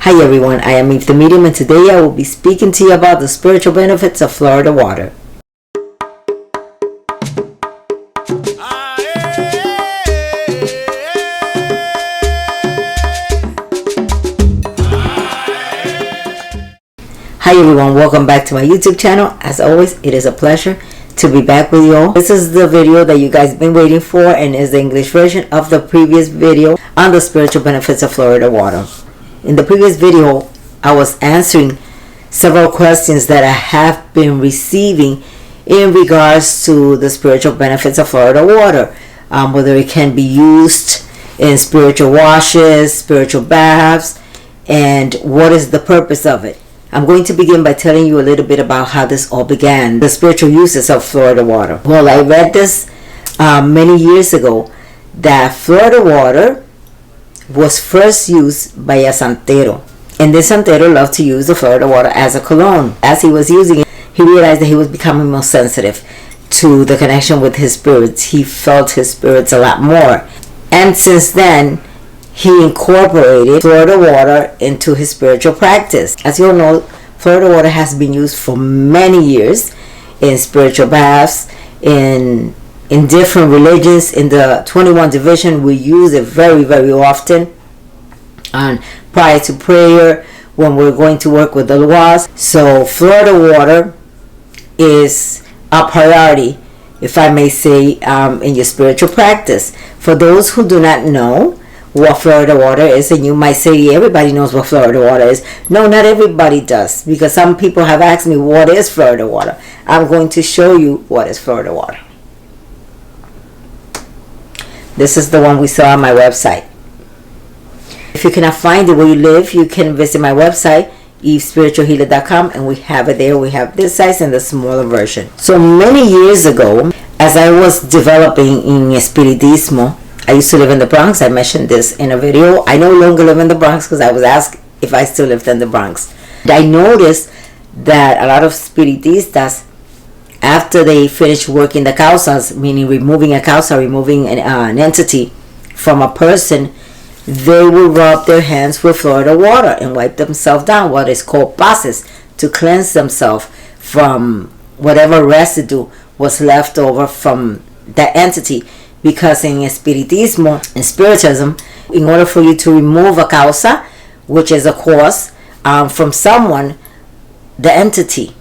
Hi everyone, I am Eve the Medium, and today I will be speaking to you about the spiritual benefits of Florida water. Hi everyone, welcome back to my YouTube channel. As always, it is a pleasure to be back with you all. This is the video that you guys have been waiting for and is the English version of the previous video on the spiritual benefits of Florida water. In the previous video, I was answering several questions that I have been receiving in regards to the spiritual benefits of Florida water, whether it can be used in spiritual washes, spiritual baths, and what is the purpose of it. I'm going to begin by telling you a little bit about how this all began, the spiritual uses of Florida water. Well, I read this many years ago that Florida water was first used by a santero, and this santero loved to use the Florida water as a cologne. As he was using it, he realized that he was becoming more sensitive to the connection with his spirits. He felt his spirits a lot more, and since then he incorporated Florida water into his spiritual practice. As you all know, Florida water has been used for many years in spiritual baths, in different religions. In the 21 division, we use it very, very often. And prior to prayer, when we're going to work with the laws. So Florida water is a priority, if I may say, in your spiritual practice. For those who do not know what Florida water is, and you might say everybody knows what Florida water is. No, not everybody does, because some people have asked me, what is Florida water? I'm going to show you what is Florida water. This is the one we saw on my website. If you cannot find it where you live, you can visit my website, evespiritualhealer.com, and we have it there. We have this size and the smaller version. So many years ago, as I was developing in Espiritismo, I used to live in the Bronx. I mentioned this in a video. I no longer live in the Bronx because I was asked if I still lived in the Bronx. I noticed that a lot of Spiritistas, after they finish working the causas, meaning removing a causa, removing an entity from a person, they will rub their hands with Florida water and wipe themselves down, what is called pases, to cleanse themselves from whatever residue was left over from that entity. Because in Espiritismo, in Spiritism, in order for you to remove a causa, which is a cause, from someone, the entity,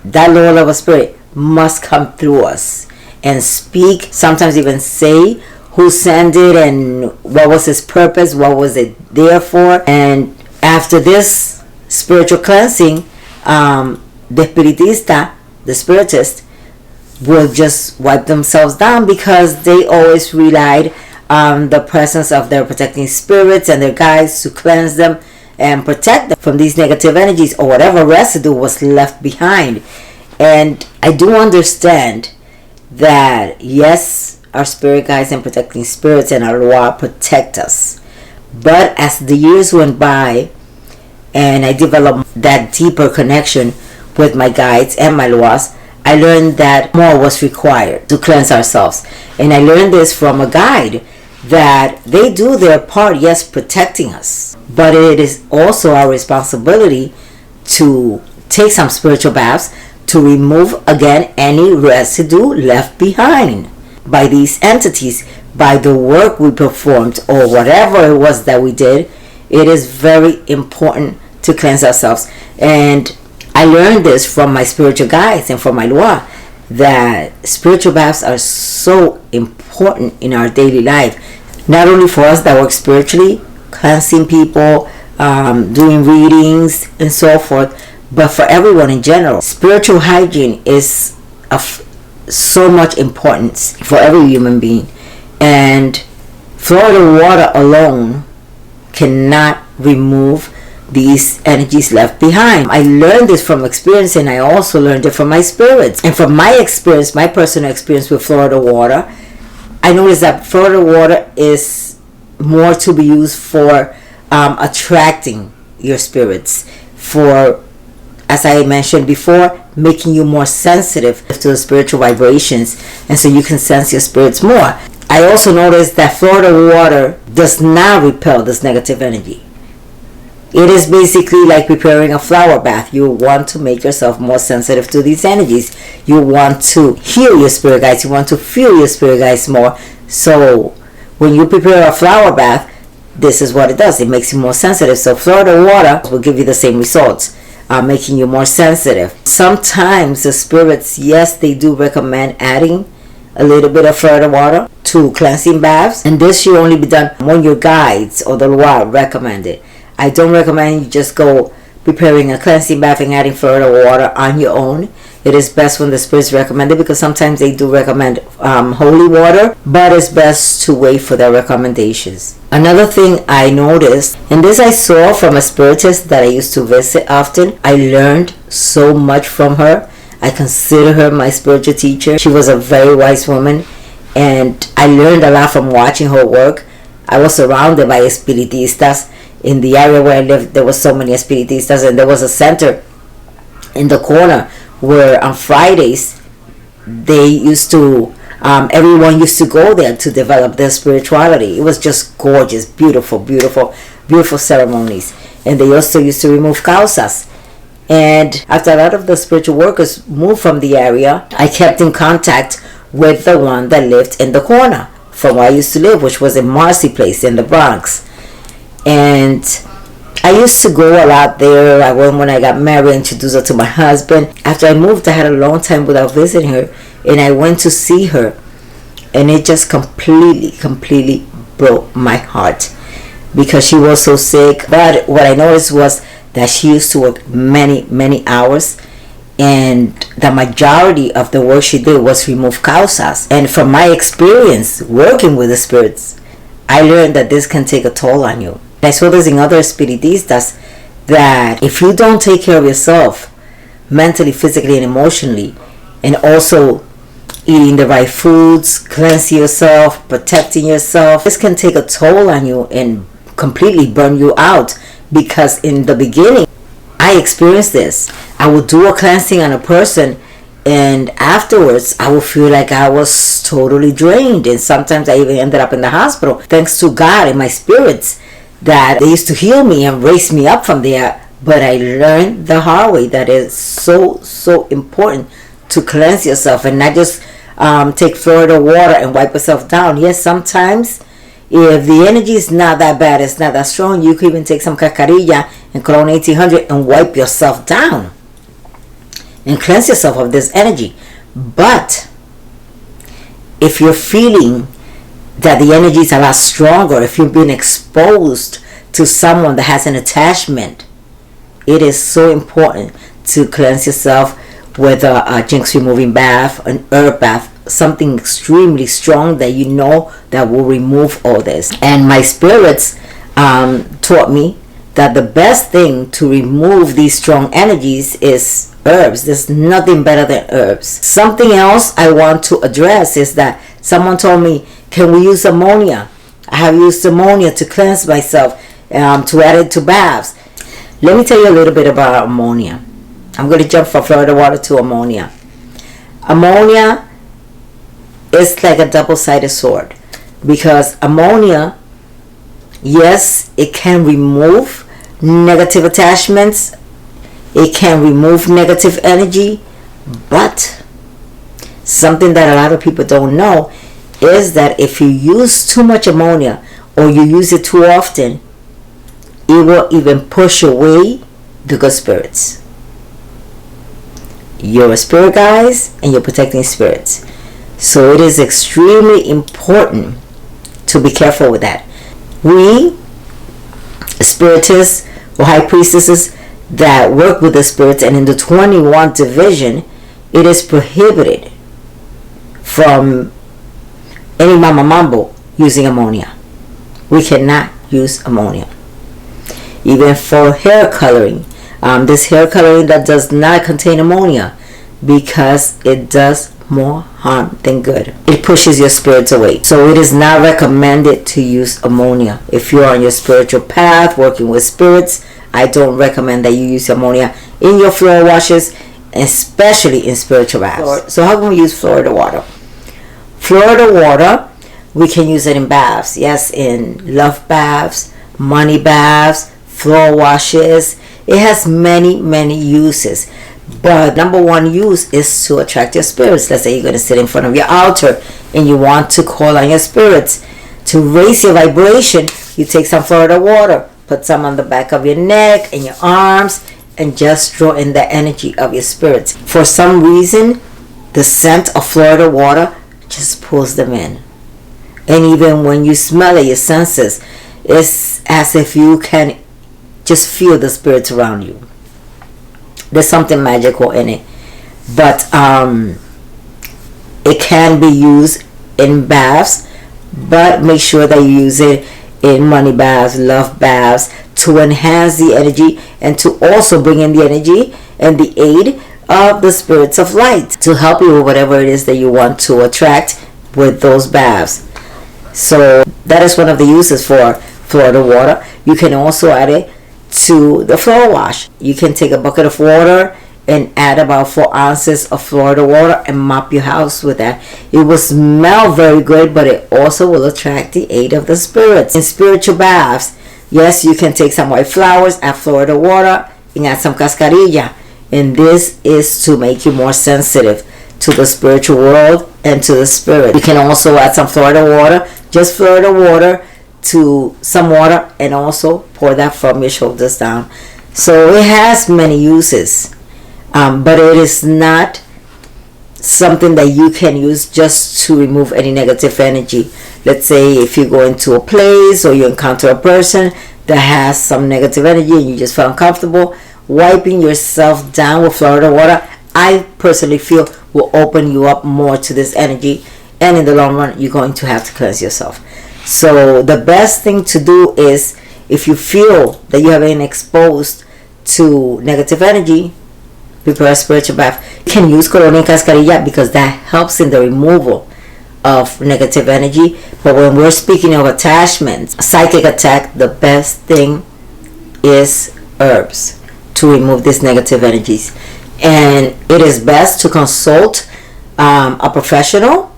that lower level spirit, must come through us and speak, sometimes even say who sent it and what was his purpose, what was it there for. And after this spiritual cleansing, the Spiritista, the Spiritist, will just wipe themselves down, because they always relied on the presence of their protecting spirits and their guides to cleanse them and protect them from these negative energies or whatever residue was left behind. And I do understand that, yes, our spirit guides and protecting spirits and our Loa protect us. But as the years went by and I developed that deeper connection with my guides and my Loas, I learned that more was required to cleanse ourselves. And I learned this from a guide, that they do their part, yes, protecting us, but it is also our responsibility to take some spiritual baths to remove again any residue left behind by these entities, by the work we performed or whatever it was that we did. It is very important to cleanse ourselves. And I learned this from my spiritual guides and from my Loa, that spiritual baths are so important in our daily life. Not only for us that work spiritually, cleansing people, doing readings and so forth, but for everyone in general. Spiritual hygiene is of so much importance for every human being. And Florida water alone cannot remove these energies left behind. I learned this from experience, and I also learned it from my spirits. And from my experience, my personal experience with Florida water, I noticed that Florida water is more to be used for attracting your spirits, for, as I mentioned before, making you more sensitive to the spiritual vibrations, and so you can sense your spirits more. I also noticed that Florida water does not repel this negative energy. It is basically like preparing a flower bath. You want to make yourself more sensitive to these energies. You want to heal your spirit guides. You want to feel your spirit guides more. So when you prepare a flower bath, this is what it does. It makes you more sensitive. So Florida water will give you the same results, making you more sensitive. Sometimes the spirits, yes, they do recommend adding a little bit of Florida water to cleansing baths. And this should only be done when your guides or the Loa recommend it. I don't recommend you just go preparing a cleansing bath and adding Florida water on your own. It is best when the spirits recommend it, because sometimes they do recommend holy water, but it's best to wait for their recommendations. Another thing I noticed, and this I saw from a spiritist that I used to visit often, I learned so much from her. I consider her my spiritual teacher. She was a very wise woman, and I learned a lot from watching her work. I was surrounded by espiritistas. In the area where I lived, there was so many espiritistas, and there was a center in the corner where on Fridays they used to everyone used to go there to develop their spirituality. It was just gorgeous, beautiful ceremonies. And they also used to remove causas. And after a lot of the spiritual workers moved from the area, I kept in contact with the one that lived in the corner from where I used to live, which was in Marcy Place in the Bronx. And I used to go a lot there. I went when I got married, introduced her to my husband. After I moved, I had a long time without visiting her, and I went to see her, and it just completely broke my heart because she was so sick. But what I noticed was that she used to work many hours, and the majority of the work she did was remove causas. And from my experience working with the spirits, I learned that this can take a toll on you. I saw this in other spiritistas, that if you don't take care of yourself mentally, physically, and emotionally, and also eating the right foods, cleansing yourself, protecting yourself, this can take a toll on you and completely burn you out. Because in the beginning, I experienced this. I would do a cleansing on a person, and afterwards I would feel like I was totally drained, and sometimes I even ended up in the hospital. Thanks to God and my spirits that they used to heal me and raise me up from there. But I learned the hard way that it's so important to cleanse yourself and not just take Florida water and wipe yourself down. Yes, sometimes if the energy is not that bad, it's not that strong, you can even take some cascarilla and Corona 1800 and wipe yourself down and cleanse yourself of this energy. But if you're feeling that the energy is a lot stronger, if you've been exposed to someone that has an attachment, it is so important to cleanse yourself with a jinx removing bath, an herb bath, something extremely strong that you know that will remove all this. And my spirits taught me that the best thing to remove these strong energies is herbs. There's nothing better than herbs. Something else I want to address is that someone told me, can we use ammonia? I have used ammonia to cleanse myself, to add it to baths. Let me tell you a little bit about ammonia. I'm going to jump from Florida water to ammonia. Ammonia is like a double-sided sword, because ammonia, yes, it can remove negative attachments, it can remove negative energy, but something that a lot of people don't know is that if you use too much ammonia or you use it too often, it will even push away the good spirits. You're a spirit guides and you're protecting spirits. So it is extremely important to be careful with that. We, spiritists or high priestesses that work with the spirits, and in the 21 division, it is prohibited from any mama mambo using ammonia. We cannot use ammonia. Even for hair coloring, this hair coloring that does not contain ammonia, because it does more harm than good. It pushes your spirits away. So it is not recommended to use ammonia. If you're on your spiritual path working with spirits, I don't recommend that you use ammonia in your floor washes, especially in spiritual baths. So how can we use Florida water? Florida water, we can use it in baths. Yes, in love baths, money baths, floor washes. It has many uses. But number one use is to attract your spirits. Let's say you're going to sit in front of your altar and you want to call on your spirits. To raise your vibration, you take some Florida water, put some on the back of your neck and your arms, and just draw in the energy of your spirits. For some reason, the scent of Florida water just pulls them in. And even when you smell it, your senses, it's as if you can just feel the spirits around you. There's something magical in it. But it can be used in baths, but make sure that you use it in money baths, love baths, to enhance the energy and to also bring in the energy and the aid of the spirits of light to help you with whatever it is that you want to attract with those baths. So that is one of the uses for Florida water. You can also add it to the floor wash. You can take a bucket of water and add about 4 ounces of Florida water and mop your house with that. It will smell very good, but it also will attract the aid of the spirits. In spiritual baths, yes, you can take some white flowers, add Florida water, and add some cascarilla. And this is to make you more sensitive to the spiritual world and to the spirit. You can also add some Florida water, just Florida water, to some water, and also pour that from your shoulders down. So it has many uses, but it is not something that you can use just to remove any negative energy. Let's say if you go into a place or you encounter a person that has some negative energy and you just feel uncomfortable, wiping yourself down with Florida water, I personally feel will open you up more to this energy, and in the long run you're going to have to cleanse yourself. So the best thing to do is, if you feel that you have been exposed to negative energy, prepare a spiritual bath. You can use colonia and cascarilla because that helps in the removal of negative energy. But when we're speaking of attachments, psychic attack, the best thing is herbs to remove these negative energies. And it is best to consult a professional,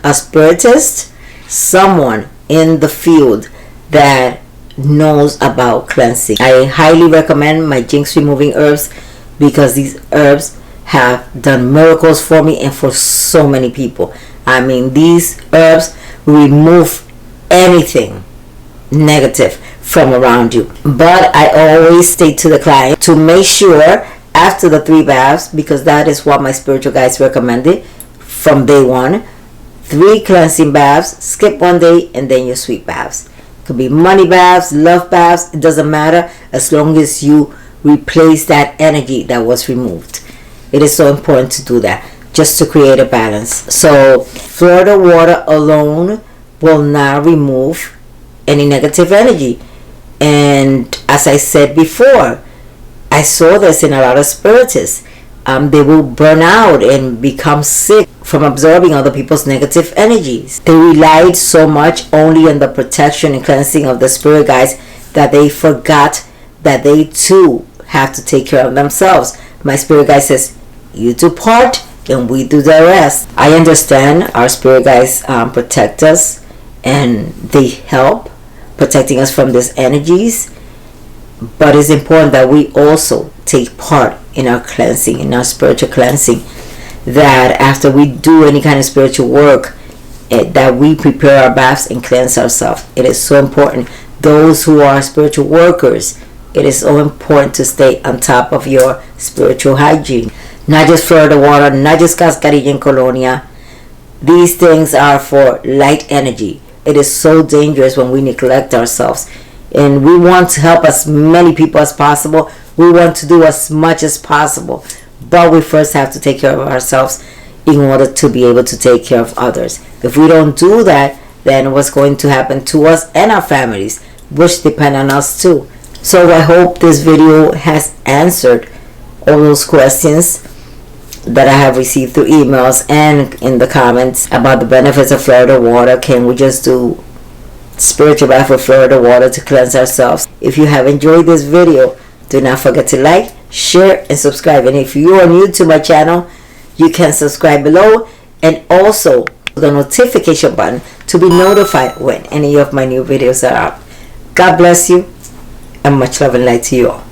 a spiritist, someone in the field that knows about cleansing. I highly recommend my jinx removing herbs because these herbs have done miracles for me and for so many people. I mean, these herbs remove anything negative from around you. But I always state to the client to make sure after the 3 baths, because that is what my spiritual guides recommended from day 1, 3 cleansing baths, skip 1 day, and then your sweet baths. It could be money baths, love baths, it doesn't matter, as long as you replace that energy that was removed. It is so important to do that, just to create a balance. So Florida water alone will not remove any negative energy. And as I said before, I saw this in a lot of spiritists. They will burn out and become sick from absorbing other people's negative energies. They relied so much only on the protection and cleansing of the spirit guides that they forgot that they too have to take care of themselves. My spirit guide says, you do part and we do the rest. I understand our spirit guides protect us and they help protecting us from these energies, but it's important that we also take part in our cleansing, in our spiritual cleansing, that after we do any kind of spiritual work, that we prepare our baths and cleanse ourselves. It is so important. Those who are spiritual workers, it is so important to stay on top of your spiritual hygiene. Not just Florida water, not just cascarilla and colonia. These things are for light energy. It is so dangerous when we neglect ourselves. And we want to help as many people as possible. We want to do as much as possible. But we first have to take care of ourselves in order to be able to take care of others. If we don't do that, then what's going to happen to us and our families, which depend on us too. So I hope this video has answered all those questions that I have received through emails and in the comments about the benefits of Florida water. Can we just do spiritual bath with Florida water to cleanse ourselves? If you have enjoyed this video, do not forget to like, share, and subscribe. And if you are new to my channel, you can subscribe below and also the notification button to be notified when any of my new videos are up. God bless you And much love and light to you all.